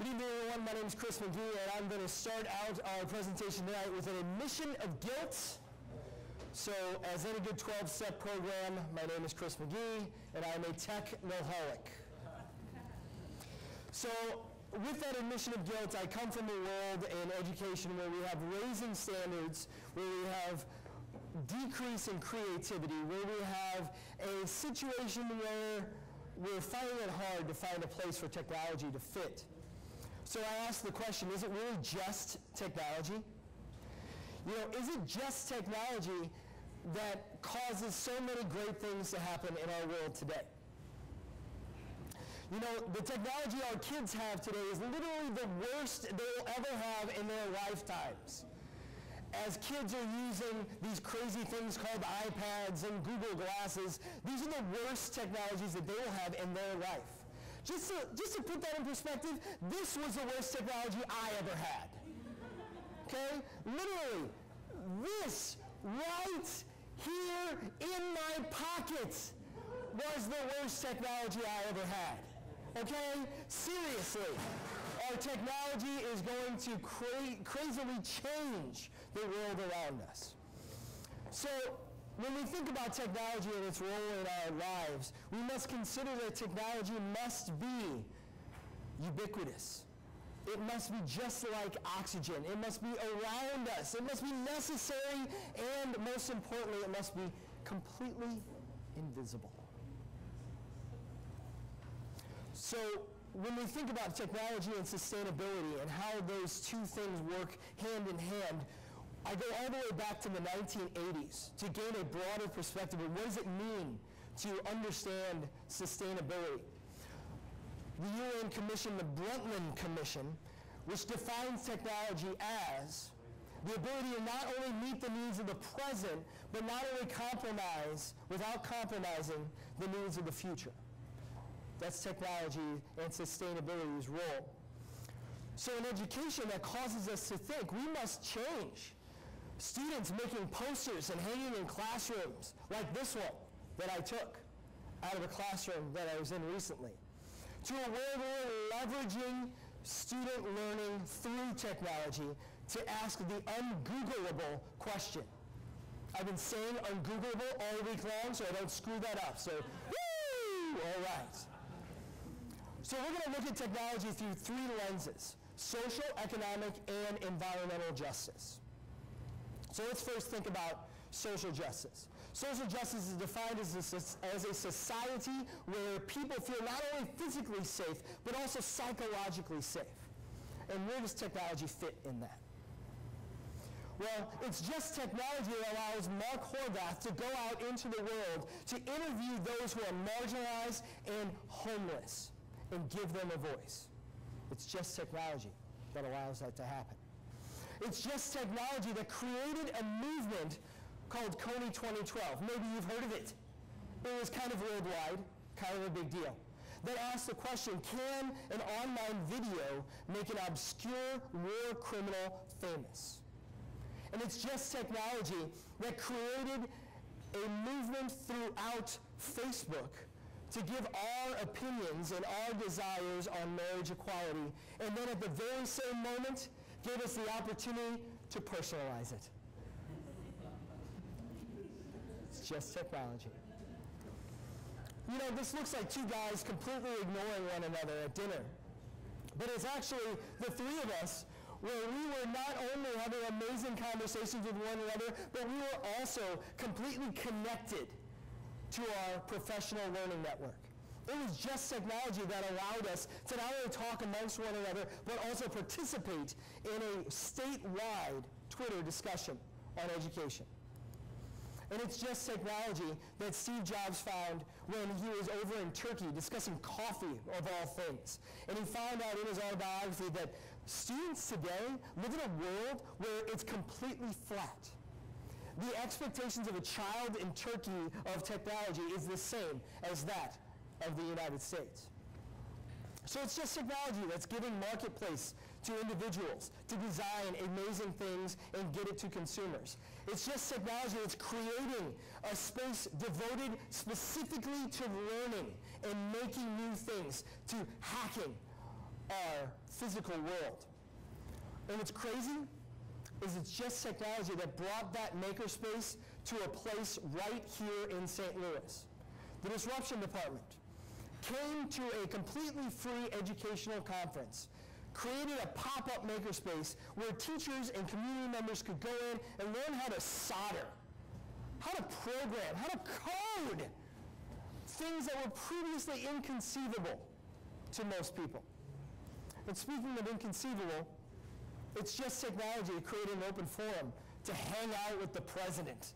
Good evening, everyone. My name is Chris McGee, and I'm going to start out our presentation tonight with an admission of guilt. So, as any good 12-step program, my name is Chris McGee, and I'm a technoholic. So, with that admission of guilt, I come from a world in education where we have raising standards, where we have decrease in creativity, where we have a situation where we're finding it hard to find a place for technology to fit. So I ask the question, is it really just technology? You know, is it just technology that causes so many great things to happen in our world today? You know, the technology our kids have today is literally the worst they'll ever have in their lifetimes. As kids are using these crazy things called iPads and Google Glasses, these are the worst technologies that they will have in their life. Just to put that in perspective, this was the worst technology I ever had. Okay? Literally, this right here in my pocket was the worst technology I ever had. Okay? Seriously. Our technology is going to crazily change the world around us. So, when we think about technology and its role in our lives, we must consider that technology must be ubiquitous. It must be just like oxygen. It must be around us. It must be necessary, and most importantly, it must be completely invisible. So, when we think about technology and sustainability and how those two things work hand in hand, I go all the way back to the 1980s to gain a broader perspective of what does it mean to understand sustainability. The UN Commission, the Brundtland Commission, which defines technology as the ability to not only meet the needs of the present, but not only compromise without compromising the needs of the future. That's technology and sustainability's role. So in education, that causes us to think we must change. Students making posters and hanging in classrooms, like this one that I took out of a classroom that I was in recently, to a world where we're leveraging student learning through technology to ask the ungoogleable question. I've been saying ungoogleable all week long, so I don't screw that up. So, woo! All right. So we're going to look at technology through three lenses: social, economic, and environmental justice. So let's first think about social justice. Social justice is defined as a society where people feel not only physically safe, but also psychologically safe. And where does technology fit in that? Well, it's just technology that allows Mark Horvath to go out into the world to interview those who are marginalized and homeless and give them a voice. It's just technology that allows that to happen. It's just technology that created a movement called Kony 2012. Maybe you've heard of it. It was kind of worldwide, kind of a big deal. That asked the question, can an online video make an obscure war criminal famous? And it's just technology that created a movement throughout Facebook to give our opinions and our desires on marriage equality, and then at the very same moment, gave us the opportunity to personalize it. It's just technology. You know, this looks like two guys completely ignoring one another at dinner. But it's actually the three of us where we were not only having amazing conversations with one another, but we were also completely connected to our professional learning network. It was just technology that allowed us to not only talk amongst one another, but also participate in a statewide Twitter discussion on education. And it's just technology that Steve Jobs found when he was over in Turkey discussing coffee, of all things. And he found out in his autobiography that students today live in a world where it's completely flat. The expectations of a child in Turkey of technology is the same as that of the United States. So it's just technology that's giving marketplace to individuals to design amazing things and get it to consumers. It's just technology that's creating a space devoted specifically to learning and making new things, to hacking our physical world. And what's crazy is it's just technology that brought that makerspace to a place right here in St. Louis. The Disruption Department came to a completely free educational conference, created a pop-up makerspace where teachers and community members could go in and learn how to solder, how to program, how to code, things that were previously inconceivable to most people. And speaking of inconceivable, it's just technology to create an open forum to hang out with the president.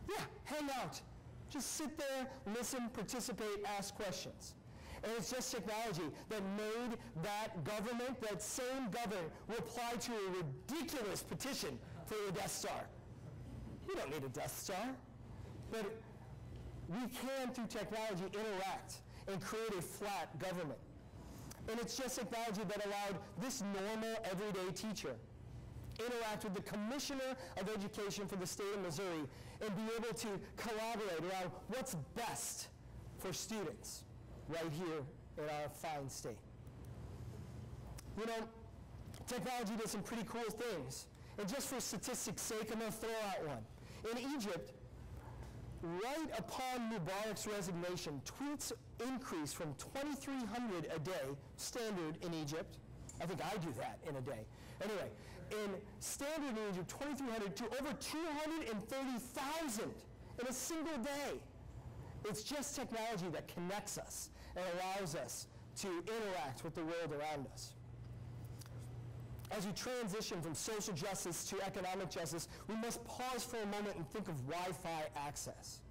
Yeah, hang out. Just sit there, listen, participate, ask questions. And it's just technology that made that government, that same government, reply to a ridiculous petition for the Death Star. We don't need a Death Star. But we can, through technology, interact and create a flat government. And it's just technology that allowed this normal, everyday teacher interact with the Commissioner of Education for the state of Missouri and be able to collaborate around what's best for students right here in our fine state. You know, technology does some pretty cool things. And just for statistics' sake, I'm going to throw out one. In Egypt, right upon Mubarak's resignation, tweets increased from 2,300 a day, standard in Egypt. I think I do that in a day. Anyway, in standard in Egypt, 2,300 to over 230,000 in a single day. It's just technology that connects us and allows us to interact with the world around us. As we transition from social justice to economic justice, we must pause for a moment and think of Wi-Fi access.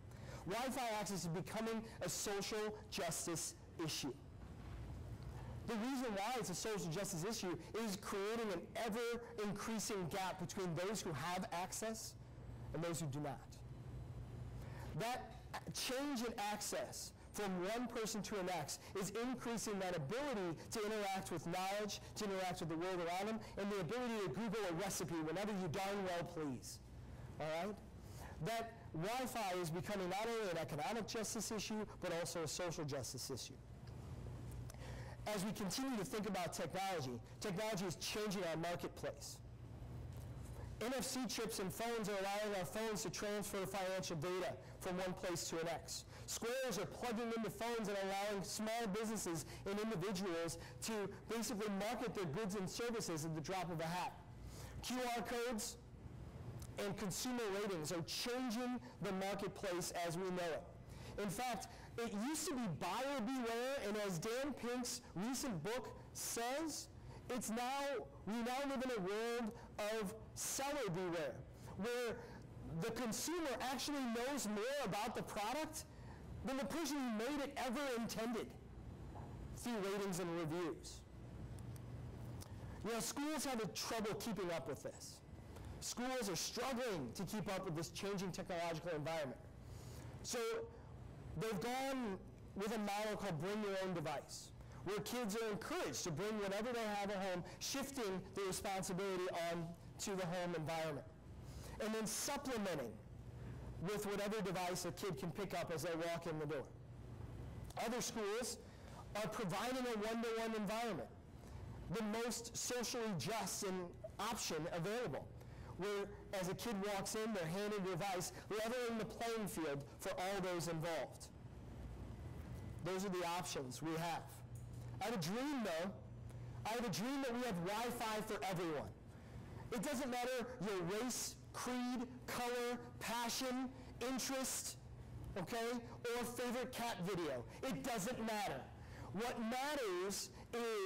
Wi-Fi access is becoming a social justice issue. The reason why it's a social justice issue is creating an ever-increasing gap between those who have access and those who do not. That change in access from one person to the next is increasing that ability to interact with knowledge, to interact with the world around them, and the ability to Google a recipe whenever you darn well please. All right? That Wi-Fi is becoming not only an economic justice issue, but also a social justice issue. As we continue to think about technology, technology is changing our marketplace. NFC chips in phones are allowing our phones to transfer financial data from one place to the next. Squares are plugging into phones and allowing small businesses and individuals to basically market their goods and services at the drop of a hat. QR codes and consumer ratings are changing the marketplace as we know it. In fact, it used to be buyer beware, and as Dan Pink's recent book says, we now live in a world of seller beware, where the consumer actually knows more about the product than the person who made it ever intended through ratings and reviews. You know, schools have trouble keeping up with this. Schools are struggling to keep up with this changing technological environment. So they've gone with a model called Bring Your Own Device, where kids are encouraged to bring whatever they have at home, shifting the responsibility on to the home environment, and then supplementing with whatever device a kid can pick up as they walk in the door. Other schools are providing a one-to-one environment, the most socially just option available, where as a kid walks in, they're handed a device, leveling the playing field for all those involved. Those are the options we have. I have a dream, though. I have a dream that we have Wi-Fi for everyone. It doesn't matter your race, creed, color, passion, interest, okay, or favorite cat video. It doesn't matter. What matters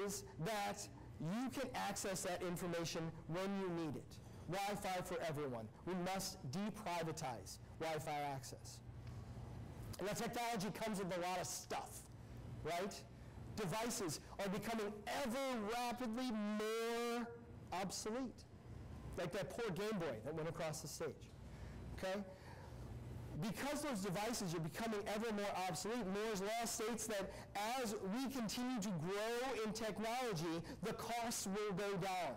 is that you can access that information when you need it. Wi-Fi for everyone. We must deprivatize Wi-Fi access. And that technology comes with a lot of stuff, right? Devices are becoming ever rapidly more obsolete. Like that poor Game Boy that went across the stage, okay? Because those devices are becoming ever more obsolete, Moore's Law states that as we continue to grow in technology, the costs will go down,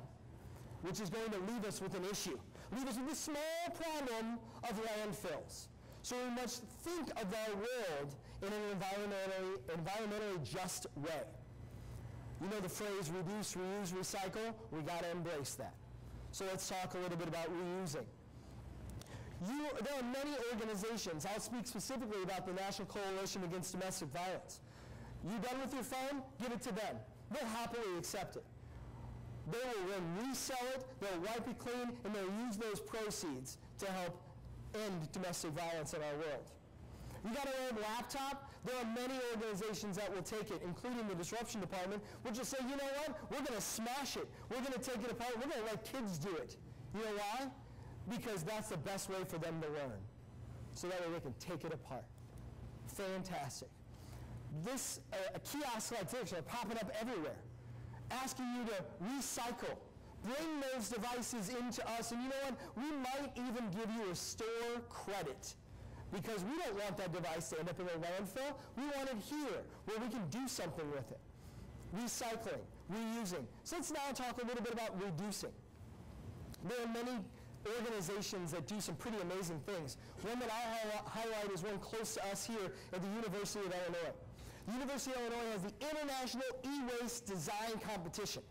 which is going to leave us with an issue, leave us with the small problem of landfills. So we must think of our world in an environmentally just way. You know the phrase reduce, reuse, recycle? We got to embrace that. So let's talk a little bit about reusing. There are many organizations. I'll speak specifically about the National Coalition Against Domestic Violence. You done with your phone? Give it to them. They'll happily accept it. They will then resell it, they'll wipe it clean, and they'll use those proceeds to help end domestic violence in our world. You got an old laptop? There are many organizations that will take it, including the Disruption Department, which will say, you know what? We're going to smash it. We're going to take it apart. We're going to let kids do it. You know why? Because that's the best way for them to learn. So that way they can take it apart. Fantastic. Kiosks like this are popping up everywhere, asking you to recycle. Bring those devices into us, and you know what? We might even give you a store credit because we don't want that device to end up in a landfill. We want it here where we can do something with it. Recycling, reusing. So let's now talk a little bit about reducing. There are many organizations that do some pretty amazing things. One that I highlight is one close to us here at the University of Illinois. The University of Illinois has the International E-Waste Design Competition.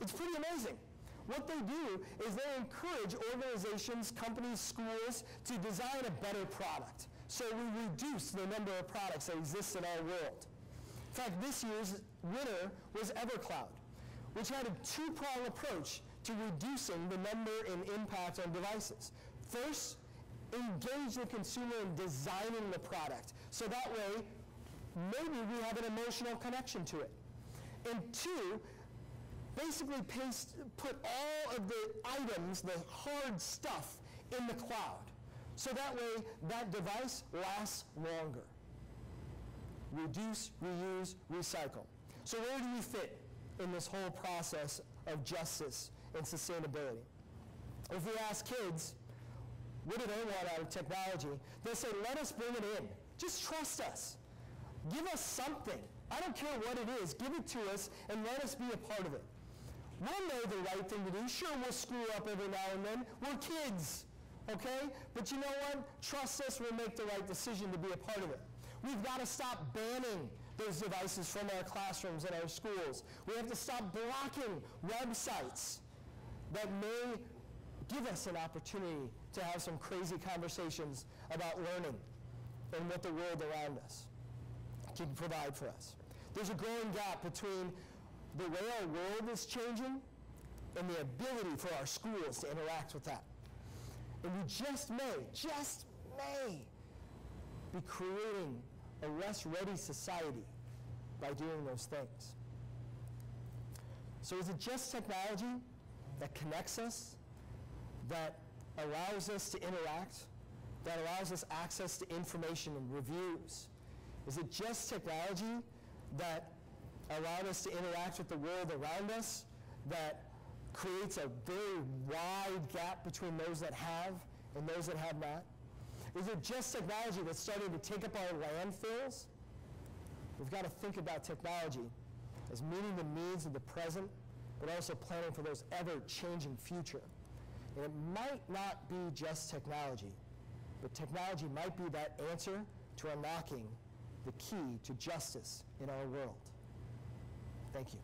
It's pretty amazing. What they do is they encourage organizations, companies, schools to design a better product. So we reduce the number of products that exist in our world. In fact, this year's winner was Evercloud, which had a two-pronged approach to reducing the number and impact on devices. First, engage the consumer in designing the product. So that way, maybe we have an emotional connection to it. And two, basically put all of the items, the hard stuff, in the cloud. So that way, that device lasts longer. Reduce, reuse, recycle. So where do we fit in this whole process of justice and sustainability? If we ask kids, what do they want out of technology? They'll say, let us bring it in. Just trust us. Give us something. I don't care what it is. Give it to us and let us be a part of it. We'll know the right thing to do. Sure, we'll screw up every now and then. We're kids, okay? But you know what? Trust us, we'll make the right decision to be a part of it. We've got to stop banning those devices from our classrooms and our schools. We have to stop blocking websites that may give us an opportunity to have some crazy conversations about learning and what the world around us can provide for us. There's a growing gap between the way our world is changing and the ability for our schools to interact with that. And we just may be creating a less ready society by doing those things. So is it just technology that connects us, that allows us to interact, that allows us access to information and reviews? Is it just technology that allowed us to interact with the world around us, that creates a very wide gap between those that have and those that have not? Is it just technology that's starting to take up our landfills? We've got to think about technology as meeting the needs of the present, but also planning for those ever-changing future. And it might not be just technology, but technology might be that answer to unlocking the key to justice in our world. Thank you.